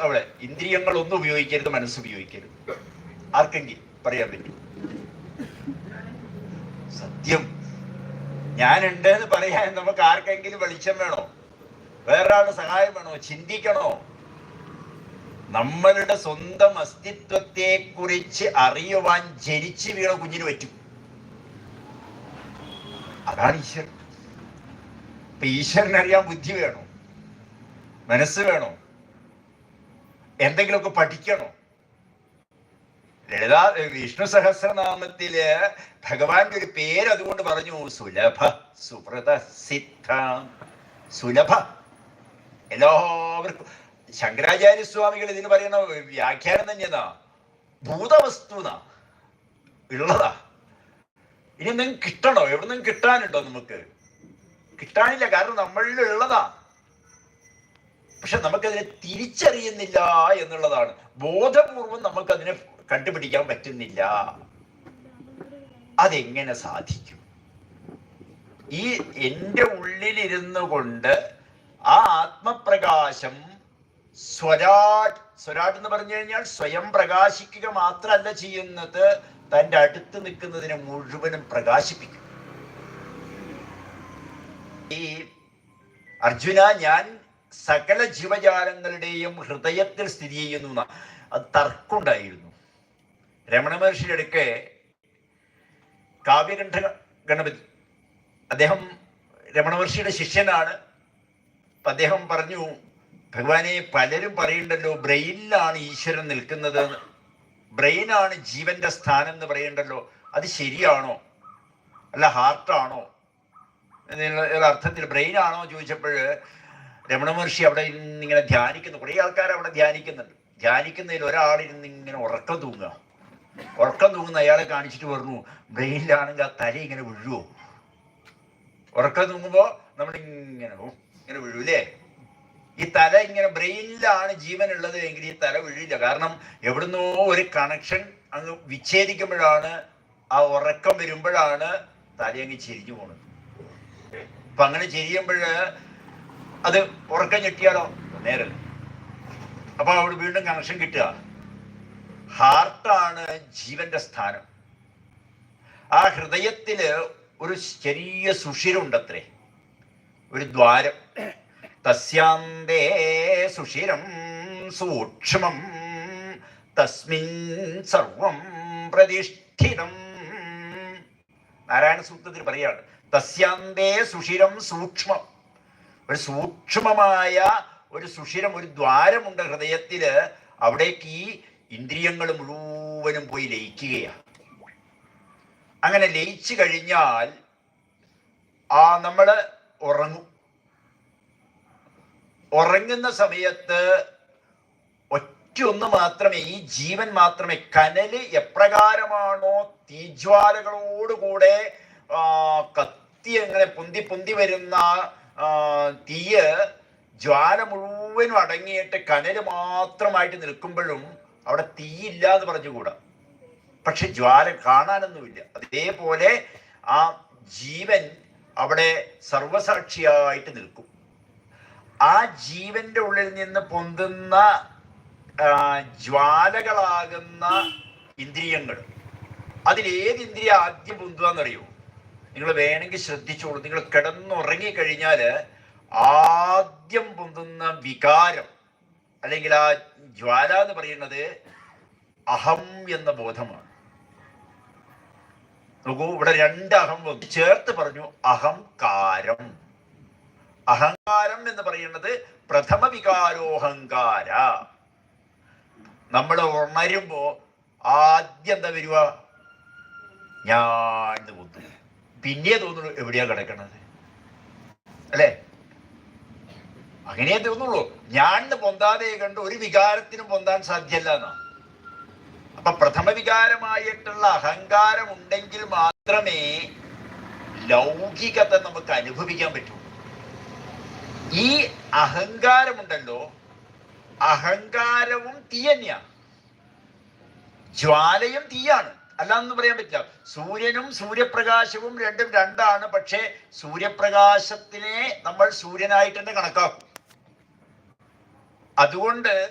അവിടെ ഇന്ദ്രിയങ്ങളൊന്നും ഉപയോഗിക്കരുത്, മനസ്സുപയോഗിക്കരുത്. ആർക്കെങ്കിലും പറയാൻ പറ്റും? സത്യം. ഞാനുണ്ട് എന്ന് പറയാൻ നമുക്ക് ആർക്കെങ്കിലും വെളിച്ചം വേണോ? വേറൊരാളുടെ സഹായം വേണോ? ചിന്തിക്കണോ? നമ്മളുടെ സ്വന്തം അസ്തിത്വത്തെ കുറിച്ച് അറിയുവാൻ ജനിച്ചു വീണ കുഞ്ഞിന് പറ്റും. അതാണ് ഈശ്വരൻ. ഇപ്പൊ ഈശ്വരനറിയാൻ ബുദ്ധി വേണോ? മനസ്സ് വേണോ? എന്തെങ്കിലുമൊക്കെ പഠിക്കണോ? വിഷ്ണു സഹസ്രനാമത്തില് ഭഗവാന്റെ ഒരു പേര് അതുകൊണ്ട് പറഞ്ഞു, സുലഭ സുപ്രത സിദ്ധ. സുലഭ, എല്ലാവർക്കും. ശങ്കരാചാര്യസ്വാമികൾ ഇതിന് പറയുന്ന വ്യാഖ്യാനം തന്നെയാ, ഭൂതവസ്തുന ഉള്ളതാ. ഇനി നിങ്ങൾക്ക് കിട്ടണോ? എവിടെ നിന്നും കിട്ടാനുണ്ടോ? നമുക്ക് കിട്ടാനില്ല, കാരണം നമ്മളിൽ ഉള്ളതാ. പക്ഷെ നമുക്കതിനെ തിരിച്ചറിയുന്നില്ല എന്നുള്ളതാണ്. ബോധപൂർവം നമുക്കതിനെ കണ്ടുപിടിക്കാൻ പറ്റുന്നില്ല. അതെങ്ങനെ സാധിക്കും? ഈ എൻ്റെ ഉള്ളിലിരുന്നു കൊണ്ട് ആ ആത്മപ്രകാശം സ്വരാട് എന്ന് പറഞ്ഞു കഴിഞ്ഞാൽ സ്വയം പ്രകാശിക്കുക മാത്രമല്ല ചെയ്യുന്നത്, തൻ്റെ അടുത്ത് നിൽക്കുന്നതിനെ മുഴുവനും പ്രകാശിപ്പിക്കും. ഈ അർജുന, ഞാൻ സകല ജീവജാലങ്ങളുടെയും ഹൃദയത്തിൽ സ്ഥിതി ചെയ്യുന്നു. അത് തർക്കമുണ്ടായിരുന്നു. രമണ മഹർഷിയുടെ അടുക്കെ കാവ്യകണ്ഠ ഗണപതി, അദ്ദേഹം രമണ മഹർഷിയുടെ ശിഷ്യനാണ്. അദ്ദേഹം പറഞ്ഞു, ഭഗവാനെ, പലരും പറയുന്നുണ്ടല്ലോ ബ്രെയിനിലാണ് ഈശ്വരൻ നിൽക്കുന്നത്, ബ്രെയിനാണ് ജീവന്റെ സ്ഥാനം എന്ന് പറയുന്നുണ്ടല്ലോ, അത് ശരിയാണോ? അല്ല ഹാർട്ടാണോ എന്നുള്ള അർത്ഥത്തിൽ ബ്രെയിനാണോ ചോദിച്ചപ്പോൾ രമണ മഹർഷി അവിടെ ഇങ്ങനെ ധ്യാനിക്കുന്നു. കുറേ ആൾക്കാർ അവിടെ ധ്യാനിക്കുന്നുണ്ട്. ധ്യാനിക്കുന്നതിൽ ഒരാളിരുന്ന് ഇങ്ങനെ ഉറക്കം തൂങ്ങുന്ന അയാളെ കാണിച്ചിട്ട് പറഞ്ഞു, ബ്രെയിനിലാണെങ്കിൽ ആ തല ഇങ്ങനെ വീഴുവോ? ഉറക്കം തൂങ്ങുമ്പോൾ നമ്മളിങ്ങനെ വീഴൂലേ? ഈ തല ഇങ്ങനെ, ബ്രെയിനിലാണ് ജീവൻ ഉള്ളത് എങ്കിൽ ഈ തല വീഴില്ല. കാരണം എവിടുന്നോ ഒരു കണക്ഷൻ അങ്ങ് വിച്ഛേദിക്കുമ്പോഴാണ്, ആ ഉറക്കം വരുമ്പോഴാണ് തല അങ്ങ് ചെരിഞ്ഞു പോണത്. അപ്പൊ അങ്ങനെ ചെരിയുമ്പോൾ അത് ഉറക്കം ഞെട്ടിയാലോ നേരല്ല. അപ്പൊ അവിടെ വീണ്ടും കണക്ഷൻ കിട്ടുക. ഹാർട്ടാണ് ജീവന്റെ സ്ഥാനം. ആ ഹൃദയത്തില് ഒരു ചെറിയ സുഷിരമുണ്ടത്രേ, ഒരു ദ്വാരം. തസ്യാന്തേ സുഷിരം സൂക്ഷ്മം തസ്മിൻ സർവം പ്രതിഷ്ഠിതം. നാരായണ സൂക്തത്തിൽ പറയാണ്, തസ്യാന്തേ സുഷിരം സൂക്ഷ്മം. ഒരു സൂക്ഷ്മമായ ഒരു സുഷിരം, ഒരു ദ്വാരമുണ്ട് ഹൃദയത്തില്. അവിടേക്ക് ഈ ഇന്ദ്രിയങ്ങൾ മുഴുവനും പോയി ലയിക്കുകയാണ്. അങ്ങനെ ലയിച്ചു കഴിഞ്ഞാൽ നമ്മള് ഉറങ്ങും. ഉറങ്ങുന്ന സമയത്ത് ഒറ്റൊന്ന് മാത്രമേ, ഈ ജീവൻ മാത്രമേ, കനല് എപ്രകാരമാണോ തീജ്വാലകളോടുകൂടെ കത്തി അങ്ങനെ പൊന്തി വരുന്ന തീയ് ജ്വാല മുഴുവനും അടങ്ങിയിട്ട് കനല് മാത്രമായിട്ട് നിൽക്കുമ്പോഴും അവിടെ തീയില്ല എന്ന് പറഞ്ഞുകൂടാ. പക്ഷെ ജ്വാല കാണാനൊന്നുമില്ല. അതേപോലെ ആ ജീവൻ അവിടെ സർവസാക്ഷിയായിട്ട് നിൽക്കും. ആ ജീവന്റെ ഉള്ളിൽ നിന്ന് പൊന്തുന്ന ജ്വാലകളാകുന്ന ഇന്ദ്രിയങ്ങൾ, അതിലേത് ഇന്ദ്രിയ ആദ്യം പൊന്തുകയെന്നറിയോ? നിങ്ങൾ വേണമെങ്കിൽ ശ്രദ്ധിച്ചോളൂ. നിങ്ങൾ കിടന്നുറങ്ങിക്കഴിഞ്ഞാൽ ആദ്യം പൊന്തുന്ന വികാരം അല്ലെങ്കിൽ ആ ജ്വാല എന്ന് പറയുന്നത് അഹം എന്ന ബോധമാണ്. നോക്കൂ, ഇവിടെ രണ്ട് അഹം ചേർത്ത് പറഞ്ഞു, അഹംകാരം. അഹങ്കാരം എന്ന് പറയുന്നത് പ്രഥമ വികാരോഹങ്കാര. നമ്മൾ ഉണരുമ്പോ ആദ്യം എന്താ വരുക? ഞാൻ തോന്നുന്നു, പിന്നെ തോന്നുള്ളൂ എവിടെയാ കിടക്കണത്, അല്ലേ? അങ്ങനെ തോന്നുള്ളൂ. ഞാൻ പൊന്താതെ കണ്ട് ഒരു വികാരത്തിനും പൊന്താൻ സാധ്യല്ല എന്നാ. അപ്പൊ പ്രഥമ വികാരമായിട്ടുള്ള അഹങ്കാരം ഉണ്ടെങ്കിൽ മാത്രമേ ലൗകികത നമുക്ക് അനുഭവിക്കാൻ പറ്റൂ. ഈ അഹങ്കാരമുണ്ടല്ലോ, അഹങ്കാരവും തീ തന്നെയാണ്, ജ്വാലയും തീയാണ്, അല്ലാന്ന് പറയാൻ പറ്റില്ല. സൂര്യനും സൂര്യപ്രകാശവും രണ്ടും രണ്ടാണ്. പക്ഷേ സൂര്യപ്രകാശത്തിനെ നമ്മൾ സൂര്യനായിട്ട് തന്നെ കണക്കാക്കും. അതുകൊണ്ട്